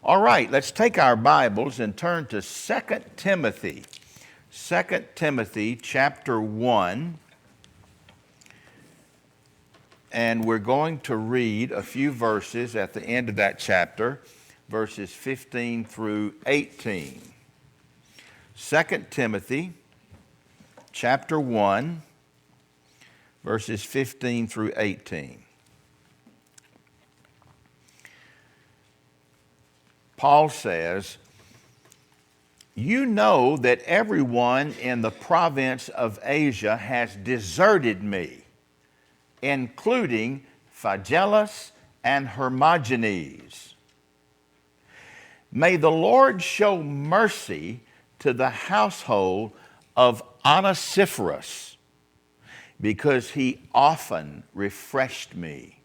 All right, let's take our Bibles and turn to 2 Timothy. 2 Timothy chapter 1. And we're going to read a few verses at the end of that chapter, verses 15 through 18. 2 Timothy chapter 1, verses 15 through 18. Paul says, "You know that everyone in the province of Asia has deserted me, including Phygellus and Hermogenes. May the Lord show mercy to the household of Onesiphorus, because he often refreshed me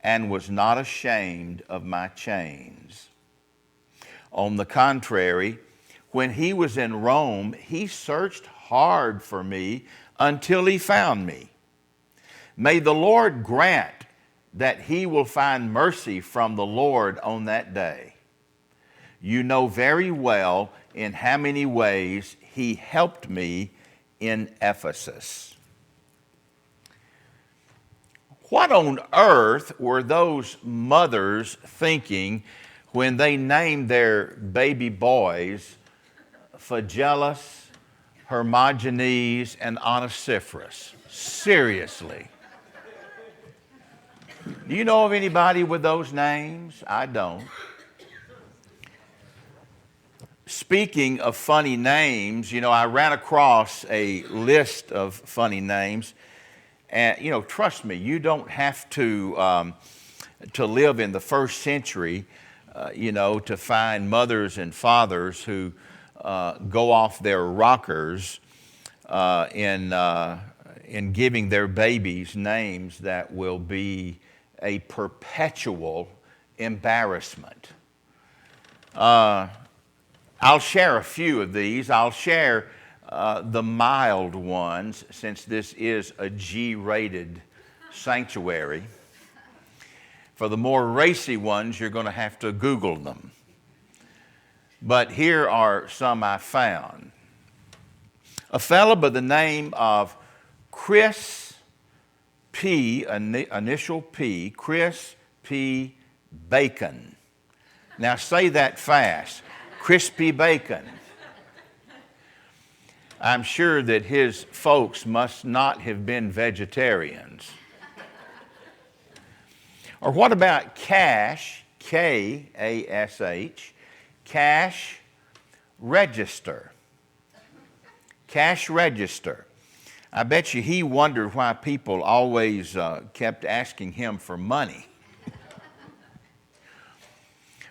and was not ashamed of my chains. On the contrary, when he was in Rome, he searched hard for me until he found me. May the Lord grant that he will find mercy from the Lord on that day. You know very well in how many ways he helped me in Ephesus." What on earth were those mothers thinking when they named their baby boys Phygellus, Hermogenes, and Onesiphorus? Seriously. Do you know of anybody with those names? I don't. Speaking of funny names, I ran across a list of funny names. And, trust me, you don't have to live in the first century, to find mothers and fathers who go off their rockers in giving their babies names that will be a perpetual embarrassment. I'll share a few of these. I'll share the mild ones, since this is a G-rated sanctuary. For the more racy ones, you're going to have to Google them. But here are some I found. A fellow by the name of Chris P., initial P, Chris P. Bacon. Now say that fast. Crispy bacon. I'm sure that his folks must not have been vegetarians. Or what about Cash, K-A-S-H, Cash Register. Cash Register. I bet you he wondered why people always kept asking him for money.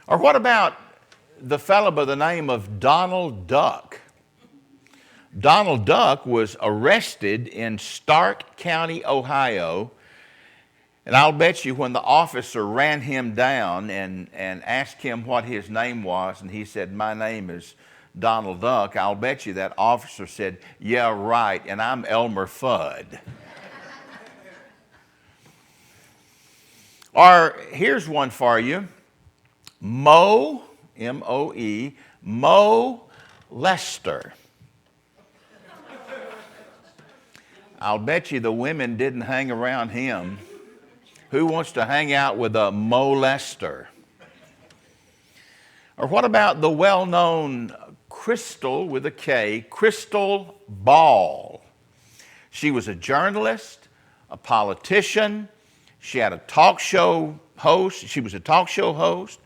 Or what about the fellow by the name of Donald Duck? Donald Duck was arrested in Stark County, Ohio. And I'll bet you when the officer ran him down and asked him what his name was, and he said, "My name is Donald Duck," I'll bet you that officer said, "Yeah, right, and I'm Elmer Fudd." Or here's one for you. Mo, M-O-E, Mo Lester. I'll bet you the women didn't hang around him. Who wants to hang out with a molester? Or what about the well-known Crystal with a K, Crystal Ball? She was a journalist, a politician. She had a talk show host. She was a talk show host.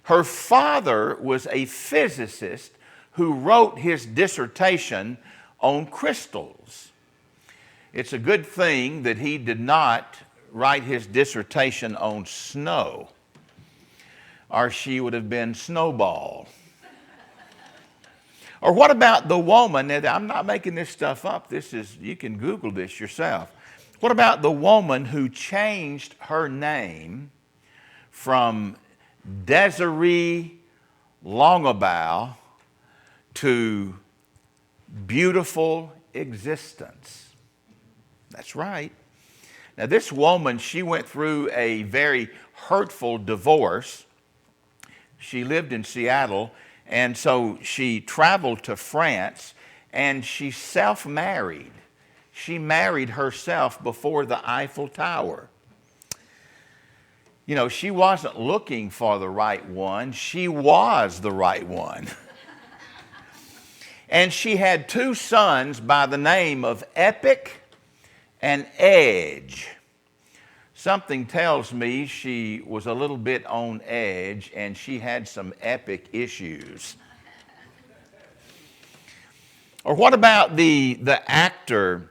Her father was a physicist who wrote his dissertation on crystals. It's a good thing that he did not write his dissertation on snow, or she would have been Snowball. Or what about the woman, and I'm not making this stuff up, you can Google this yourself. What about the woman who changed her name from Desiree Longabout to Beautiful Existence? That's right. Now this woman, she went through a very hurtful divorce. She lived in Seattle, and so she traveled to France, and she self-married. She married herself before the Eiffel Tower. You know, she wasn't looking for the right one. She was the right one. And she had 2 sons by the name of Epic and Edge. Something tells me she was a little bit on edge and she had some epic issues. Or what about the actor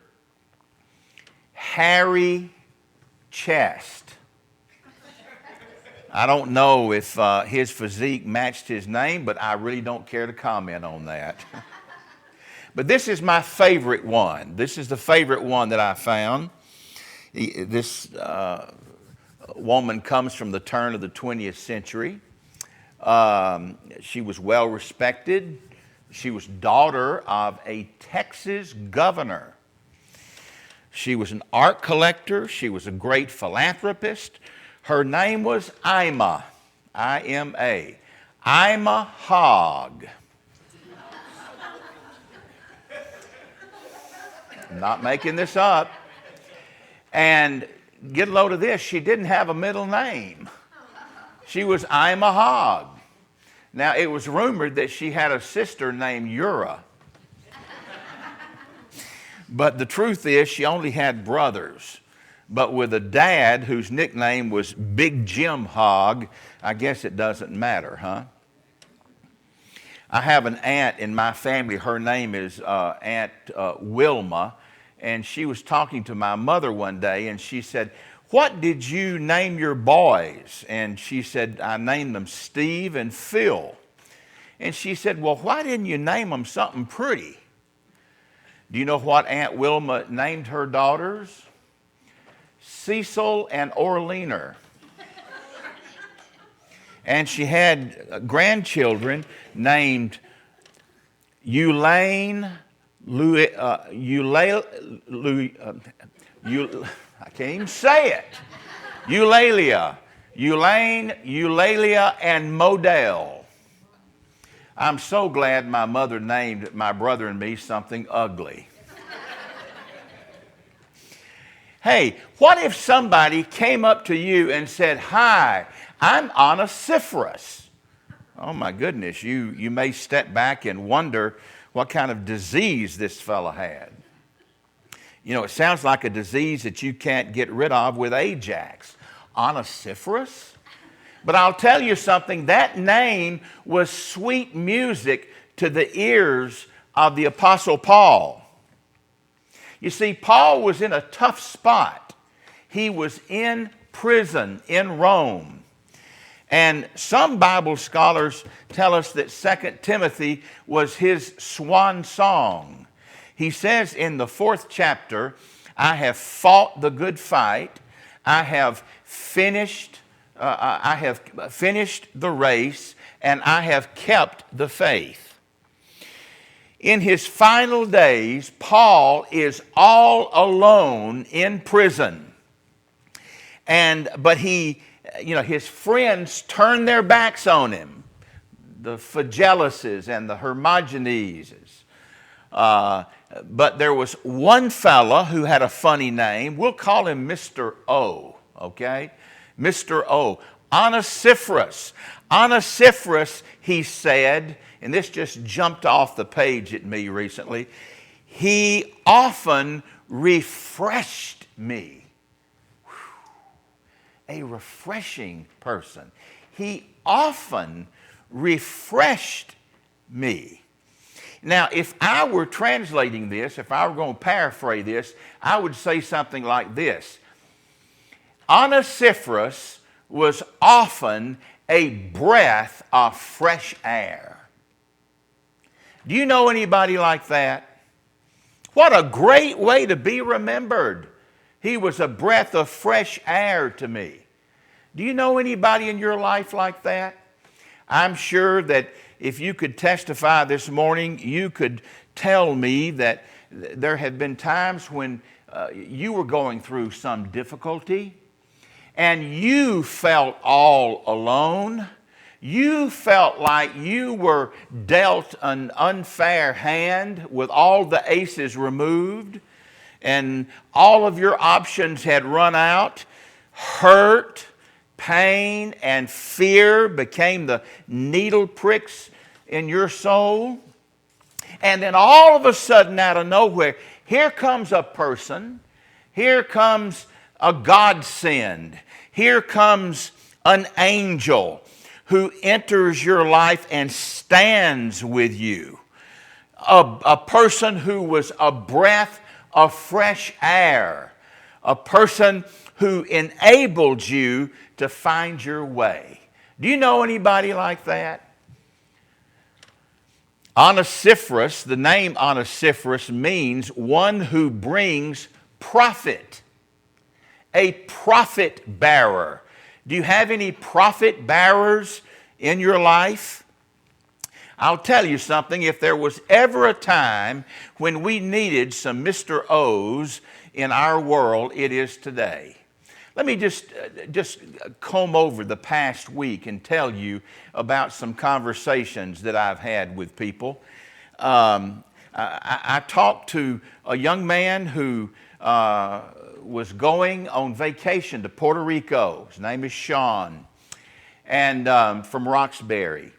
Harry Chest? I don't know if his physique matched his name, but I really don't care to comment on that. But this is my favorite one. This is the favorite one that I found. This woman comes from the turn of the 20th century. She was well respected. She was daughter of a Texas governor. She was an art collector. She was a great philanthropist. Her name was Ima, I-M-A, Ima Hogg. I'm not making this up. And get a load of this, she didn't have a middle name. She was Ima Hogg. Now, it was rumored that she had a sister named Ura. But the truth is, she only had brothers. But with a dad whose nickname was Big Jim Hogg, I guess it doesn't matter, huh? I have an aunt in my family. Her name is Aunt Wilma. And she was talking to my mother one day, and she said, "What did you name your boys?" And she said, "I named them Steve and Phil." And she said, "Well, why didn't you name them something pretty?" Do you know what Aunt Wilma named her daughters? Cecil and Orleaner. And she had grandchildren named Elaine, I can't even say it. Eulalia, and Modell. I'm so glad my mother named my brother and me something ugly. Hey, what if somebody came up to you and said, "Hi, I'm Onesiphorus"? Oh my goodness, you may step back and wonder what kind of disease this fella had. You know, it sounds like a disease that you can't get rid of with Ajax. Onesiphorus? But I'll tell you something, that name was sweet music to the ears of the Apostle Paul. You see, Paul was in a tough spot. He was in prison in Rome. And some Bible scholars tell us that 2 Timothy was his swan song. He says in the 4th chapter, "I have fought the good fight. I have finished the race, and I have kept the faith." In his final days, Paul is all alone in prison. But his friends turn their backs on him. The Phygelluses and the Hermogeneses. But there was one fella who had a funny name. We'll call him Mr. O, okay? Mr. O. Onesiphorus. Onesiphorus, he said, and this just jumped off the page at me recently, "He often refreshed me." A refreshing person. He often refreshed me. Now, if I were translating this, if I were going to paraphrase this, I would say something like this. Onesiphorus was often a breath of fresh air. Do you know anybody like that? What a great way to be remembered. He was a breath of fresh air to me. Do you know anybody in your life like that? I'm sure that if you could testify this morning, you could tell me that there have been times when you were going through some difficulty and you felt all alone. You felt like you were dealt an unfair hand with all the aces removed, and all of your options had run out. Hurt, pain, and fear became the needle pricks in your soul. And then all of a sudden, out of nowhere, here comes a person. Here comes a godsend. Here comes an angel who enters your life and stands with you. A person who was a breath of fresh air. A person who enabled you to find your way. Do you know anybody like that? Onesiphorus, the name Onesiphorus means one who brings profit. A profit bearer. Do you have any profit bearers in your life? I'll tell you something. If there was ever a time when we needed some Mr. O's in our world, it is today. Let me just comb over the past week and tell you about some conversations that I've had with people. I talked to a young man who was going on vacation to Puerto Rico. His name is Sean, and from Roxbury.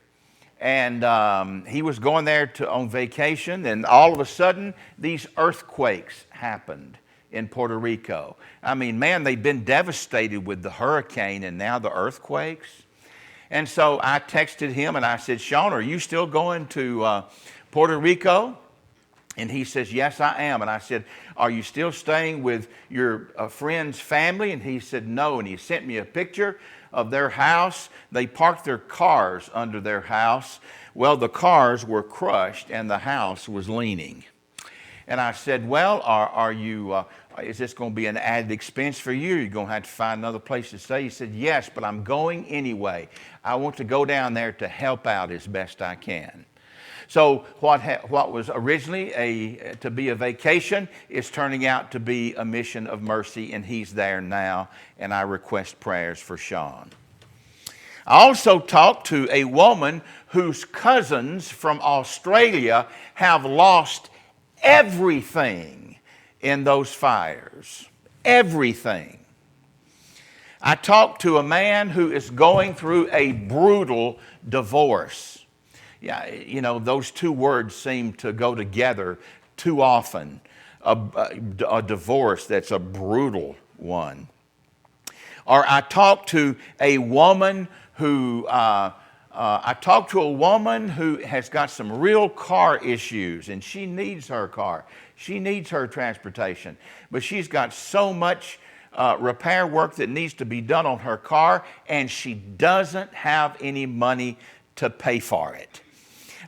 And he was going there on vacation, and all of a sudden, these earthquakes happened in Puerto Rico. I mean, man, they've been devastated with the hurricane and now the earthquakes. And so I texted him and I said, Sean, are you still going to Puerto Rico? And he says, yes, I am. And I said, are you still staying with your friend's family? And he said, no. And he sent me a picture of their house. They parked their cars under their house. Well, the cars were crushed and the house was leaning. And I said, well, are you, is this going to be an added expense for you? You're going to have to find another place to stay? He said, yes, but I'm going anyway. I want to go down there to help out as best I can. So what was originally to be a vacation is turning out to be a mission of mercy, and he's there now, and I request prayers for Sean. I also talked to a woman whose cousins from Australia have lost everything in those fires. Everything. I talked to a man who is going through a brutal divorce. Yeah, you know, those two words seem to go together too often. A divorce that's a brutal one. Or I talked to a woman who has got some real car issues, and she needs her car. She needs her transportation. But she's got so much repair work that needs to be done on her car, and she doesn't have any money to pay for it.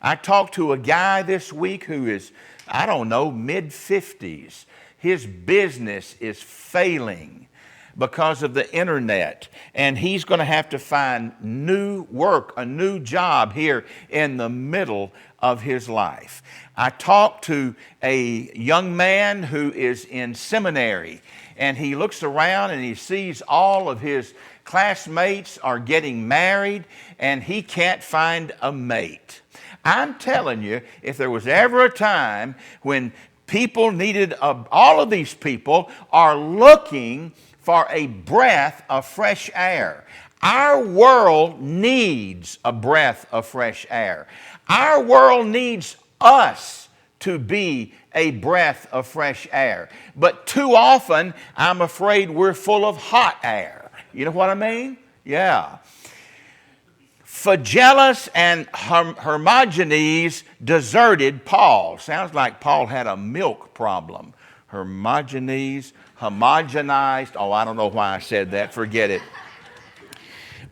I talked to a guy this week who is, I don't know, mid-50s. His business is failing because of the internet, and he's going to have to find new work, a new job here in the middle of his life. I talked to a young man who is in seminary, and he looks around and he sees all of his classmates are getting married, and he can't find a mate. I'm telling you, if there was ever a time when people needed, all of these people are looking for a breath of fresh air. Our world needs a breath of fresh air. Our world needs us to be a breath of fresh air. But too often, I'm afraid we're full of hot air. You know what I mean? Yeah. Phygellus and Hermogenes deserted Paul. Sounds like Paul had a milk problem. Hermogenes, homogenized. Oh, I don't know why I said that. Forget it.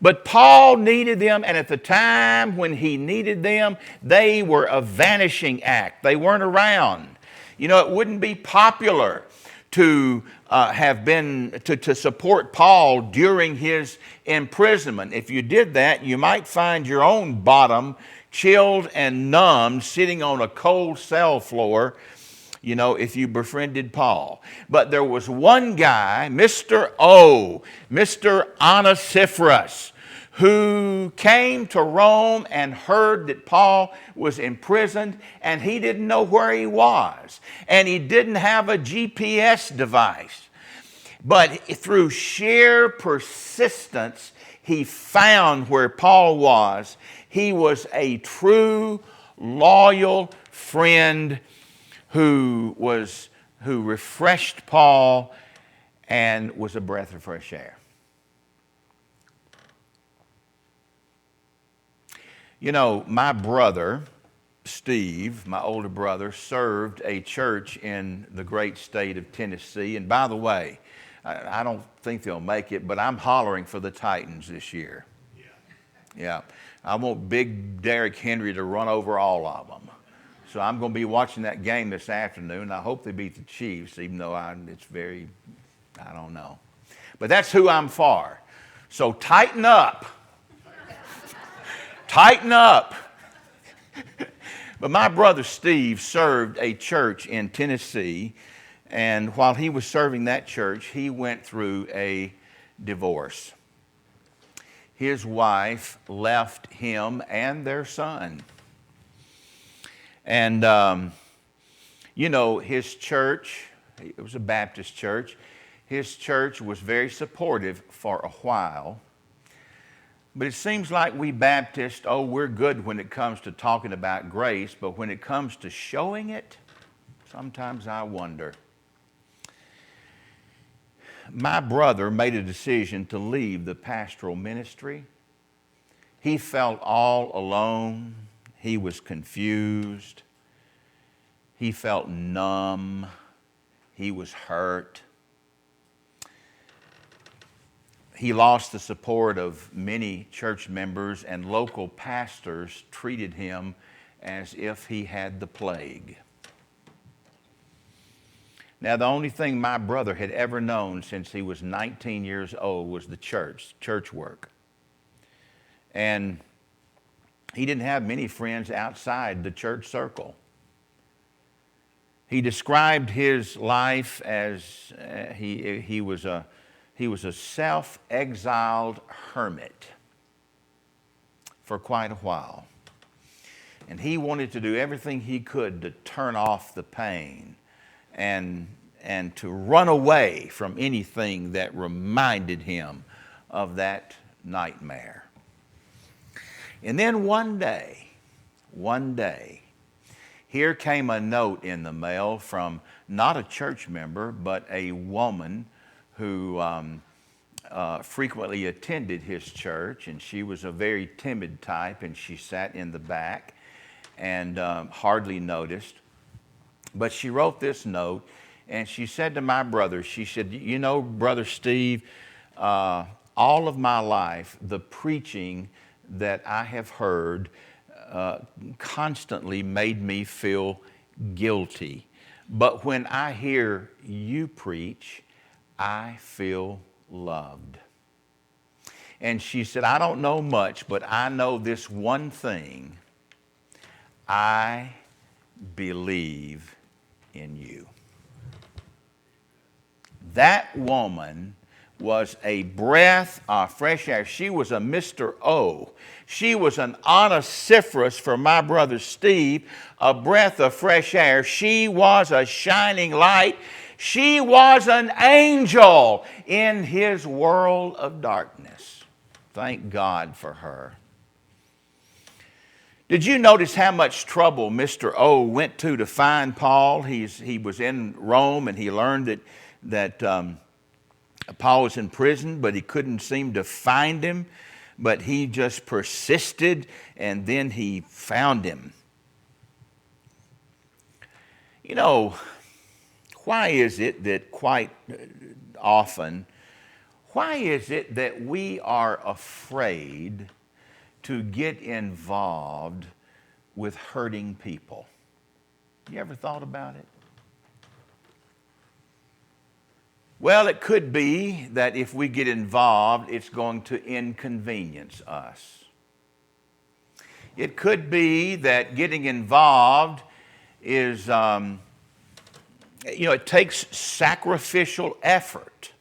But Paul needed them, and at the time when he needed them, they were a vanishing act. They weren't around. You know, it wouldn't be popular to to support Paul during his imprisonment. If you did that, you might find your own bottom chilled and numb, sitting on a cold cell floor, you know, if you befriended Paul. But there was one guy, Mr. Onesiphorus, who came to Rome and heard that Paul was imprisoned, and he didn't know where he was, and he didn't have a GPS device. But through sheer persistence, he found where Paul was. He was a true, loyal friend who refreshed Paul and was a breath of fresh air. You know, my brother, Steve, my older brother, served a church in the great state of Tennessee. And by the way, I don't think they'll make it, but I'm hollering for the Titans this year. Yeah. I want Big Derrick Henry to run over all of them. So I'm going to be watching that game this afternoon. I hope they beat the Chiefs, even though I don't know. But that's who I'm for. So tighten up. Tighten up. But my brother Steve served a church in Tennessee, and while he was serving that church, he went through a divorce. His wife left him and their son. And, you know, his church, it was a Baptist church, his church was very supportive for a while. But it seems like we Baptists, we're good when it comes to talking about grace, but when it comes to showing it, sometimes I wonder. My brother made a decision to leave the pastoral ministry. He felt all alone. He was confused. He felt numb. He was hurt. He lost the support of many church members, and local pastors treated him as if he had the plague. Now, the only thing my brother had ever known since he was 19 years old was the church work. And he didn't have many friends outside the church circle. He described his life as he was a self-exiled hermit for quite a while. And he wanted to do everything he could to turn off the pain and to run away from anything that reminded him of that nightmare. And then one day, here came a note in the mail from not a church member, but a woman who frequently attended his church, and she was a very timid type, and she sat in the back and hardly noticed. But she wrote this note, and she said to my brother, she said, you know, Brother Steve, all of my life, the preaching that I have heard constantly made me feel guilty. But when I hear you preach, I feel loved. And she said, I don't know much, but I know this one thing. I believe in you. That woman was a breath of fresh air. She was a Mr. O. She was an onesiphorus for my brother Steve, a breath of fresh air. She was a shining light. She was an angel in his world of darkness. Thank God for her. Did you notice how much trouble Mr. O went to find Paul? He was in Rome, and he learned that Paul was in prison, but he couldn't seem to find him. But he just persisted, and then he found him. You know, why is it that quite often, why is it that we are afraid to get involved with hurting people? You ever thought about it? Well, it could be that if we get involved, it's going to inconvenience us. It could be that getting involved is, it takes sacrificial effort.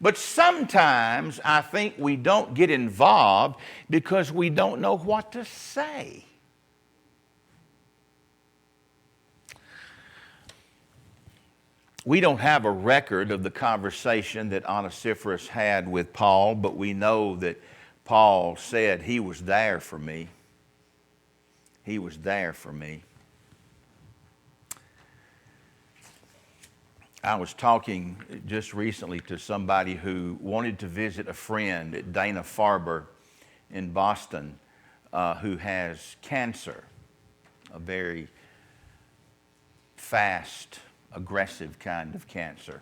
But sometimes I think we don't get involved because we don't know what to say. We don't have a record of the conversation that Onesiphorus had with Paul, but we know that Paul said, he was there for me. He was there for me. I was talking just recently to somebody who wanted to visit a friend at Dana-Farber in Boston who has cancer, a very fast, aggressive kind of cancer.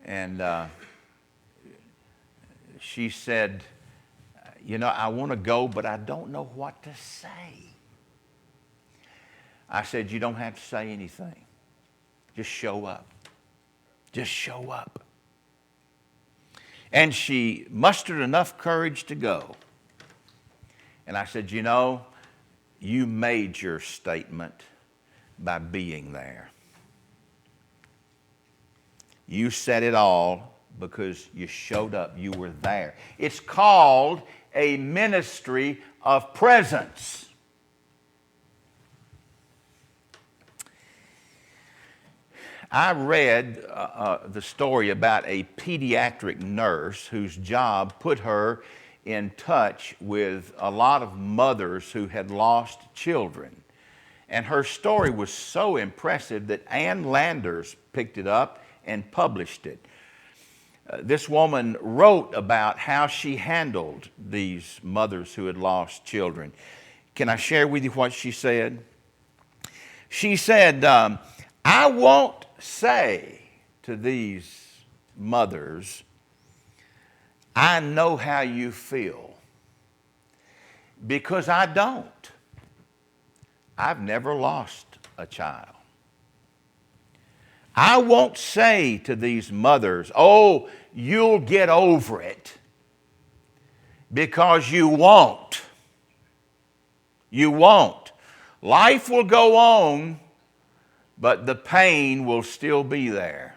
And she said, I want to go, but I don't know what to say. I said, you don't have to say anything. Just show up. Just show up. And she mustered enough courage to go. And I said, you made your statement by being there. You said it all because you showed up. You were there. It's called a ministry of presence. I read the story about a pediatric nurse whose job put her in touch with a lot of mothers who had lost children. And her story was so impressive that Ann Landers picked it up and published it. This woman wrote about how she handled these mothers who had lost children. Can I share with you what she said? She said, I won't say to these mothers, I know how you feel, because I don't. I've never lost a child. I won't say to these mothers, oh, you'll get over it, because you won't. You won't. Life will go on, but the pain will still be there.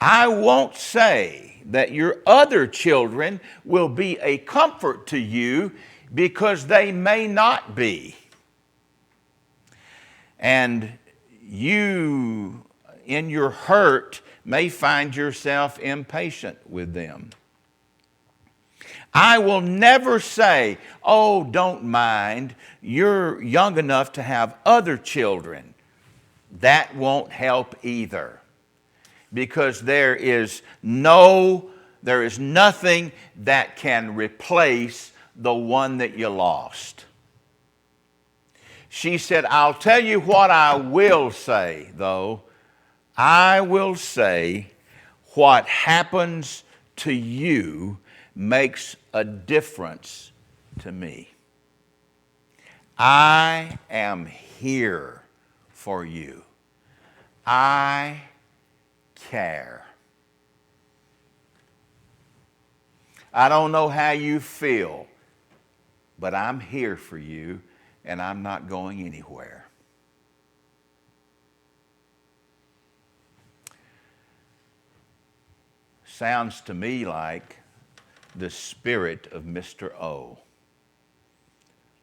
I won't say that your other children will be a comfort to you, because they may not be. And you, in your hurt, may find yourself impatient with them. I will never say, oh, don't mind, you're young enough to have other children. That won't help either, because there is nothing that can replace the one that you lost. She said, I'll tell you what I will say, though. I will say what happens to you makes a difference to me. I am here for you. I care. I don't know how you feel, but I'm here for you, and I'm not going anywhere. Sounds to me like the spirit of Mr. O,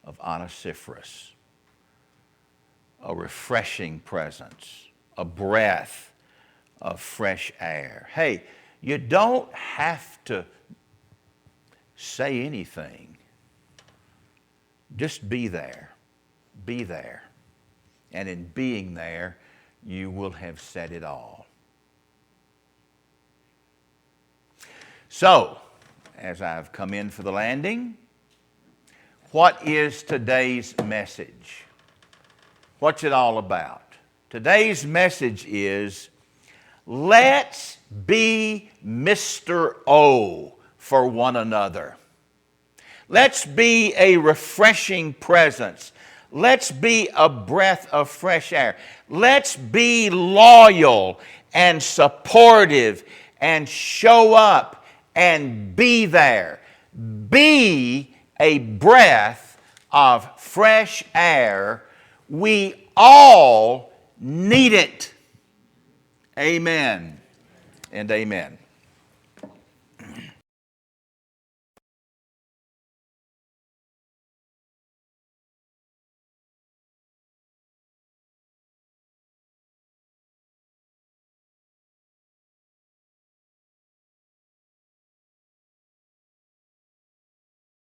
of Onesiphorus. A refreshing presence, a breath of fresh air. Hey, you don't have to say anything. Just be there. Be there. And in being there, you will have said it all. So, as I've come in for the landing, what is today's message? What's it all about? Today's message is, let's be Mr. O for one another. Let's be a refreshing presence. Let's be a breath of fresh air. Let's be loyal and supportive and show up and be there. Be a breath of fresh air. We all need it. Amen. and amen.